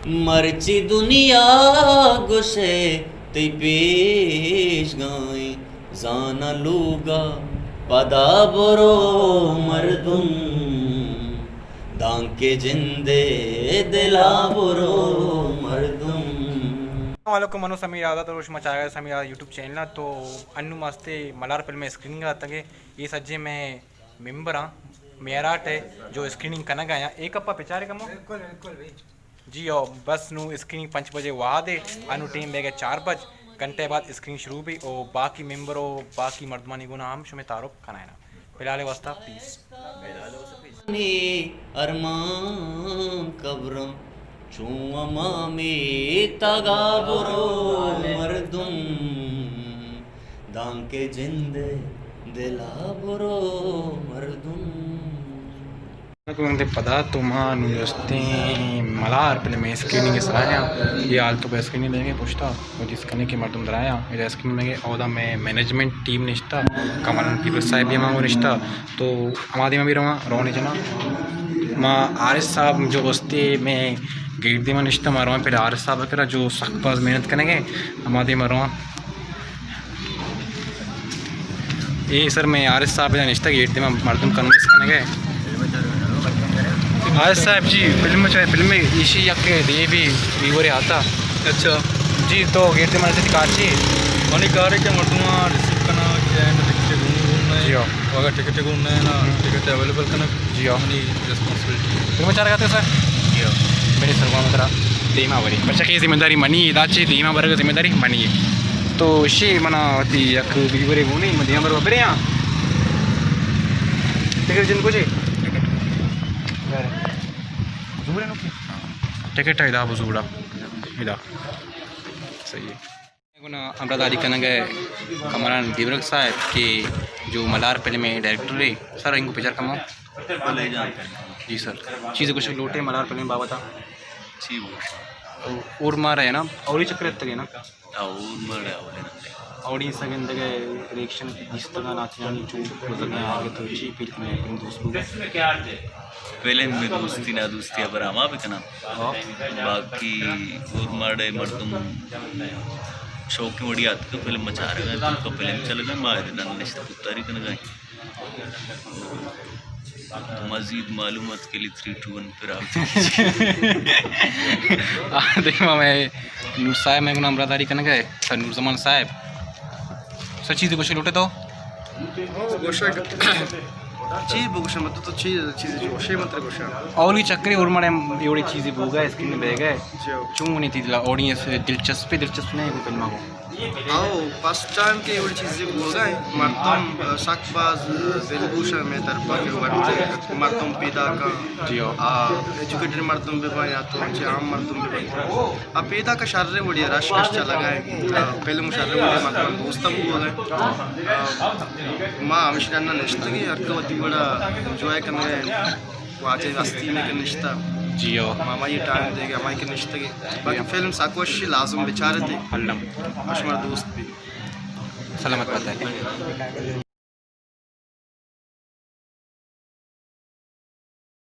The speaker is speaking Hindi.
मर्ची दुनिया गुशे ती पेश गाय जाना लूगा पदा बरो मर्दुम दांके जिंदे दिला बरो मर्दुम। वालेकुम मनु समीर आज़ाद रोश मचाया समीर यूट्यूब चैनल तो अन्नु मस्ते मलार फिल्म में स्क्रीनिंग तगे ये सज्जे में मेंबर हाँ मेराट है जो स्क्रीनिंग करना गया एक अप्पा बेचारे कमो जी और बस नू स्क्रीनिंग 5 बजे वहाँ दे अनु टीम बेगे 4 बज घंटे बाद स्क्रीनिंग शुरू भी और बाकी मेंबर और बाकी मर्दमानी गुना हम शुमे तारुफ खाना फिलहाल वास्ता पीस अरमान कब्रम चुमा में तगाबरो मर्दुम दांके जिंदे दिला बरो मर्दुम। पता तुमान मलार पहले मैं स्क्रीनिंग सराया ये हाल तो स्क्रीनिंग लेंगे पूछता वो जिस करने की मर्दम दराया मेरा स्क्रीनिंग लेंगे और मैं मैनेजमेंट टीम निश्ता कमल पीपल साहब भी मांगो निश्ता तो हमारे में भी रहा रोने जना माँ आरिस साहब जो वस्ते में गेट दी में निश्ता मारो पहले आरिस साहब वगैरह जो सख्त पास मेहनत करेंगे हमारे में रहा ये सर मैं आरिस साहब निश्ता गेट दी में मर्दम करने करेंगे आरिस साहब जी फिल्म में इसी यक देवी वीवरे आता अच्छा जी तो गेट से मर्जी कार जी मनी कार है क्या मर्दुमा रिसीव करना क्या है ना टिकट ढूंढना जी हाँ अगर टिकट ढूंढना है ना टिकट अवेलेबल करना जी हाँ मनी रिस्पॉन्सिबिलिटी फिल्म चार कहते सर जी हाँ मेरे सरवा मत धीमा बरी बच्चा की जिम्मेदारी मनी दाची धीमा बर की जिम्मेदारी मनी है तो इसी मना ती यक वीवरे गुनी धीमा बर बरे यहाँ टिकट जिन कुछ टिकट है इदा बुजुड़ा इदा सही है अमरादारी करना गए कमरान गिवरक साहब के जो मलार फिल्म में डायरेक्टर है सर इनको पिक्चर कमाओ जी सर चीज़ें कुछ लोटे मलार फिल्म बाबा था और मार है ना और ही चक्कर है ना और ही सगन दगे रिएक्शन जिस तरह नाचना जो लगे आगे तो जी फिल्म दोस्तों फिल्म में दोस्ती ना दोस्ती अब रामा भी कना बाकी और मारे मर्दुम शौक की बड़ी आती तो फिल्म मचा रहे हैं तो फिल्म चल गए मारे ना निश्चित पुतारी कन गए तो मजीद मालूमात के लिए 321 पर आप देखो मैं नूर साहब मैं गुना अमरादारी करने गए सर नूर जमान साहब सर चीज़ें कुछ लौटे तो चीज बगुशन मत तो चीज जो शे मंत्र गोशा और चक्री और मरे एवढी चीज़ें बोगा स्क्रीन में बह गए क्यों नहीं थी ऑडियंस दिलचस्पी नहीं कोई फिल्म को आओ फर्स्ट टाइम के एवढी चीजें बोगा मर्दम शाकबाज वेलभूषण में तरफा के वर्त मर्दम पैदा का जी एजुकेटेड मर्दम भी बन तो अच्छे आम मर्दम भी बन अब पैदा का शार्रे बढ़िया रश कश चला गए फिल्म शार्रे बढ़िया मर्दम दोस्तम बोले माँ हमेशा निश्चित की अक्कवती बड़ा एंजॉय करने वाचे हस्ती में के निश्ता जी मामा ये टाइम देगा माई के निश्चित की बाकी फिल्म साकोश लाजम बेचारे थे अल्लाह अशमर दोस्त भी सलामत बात है।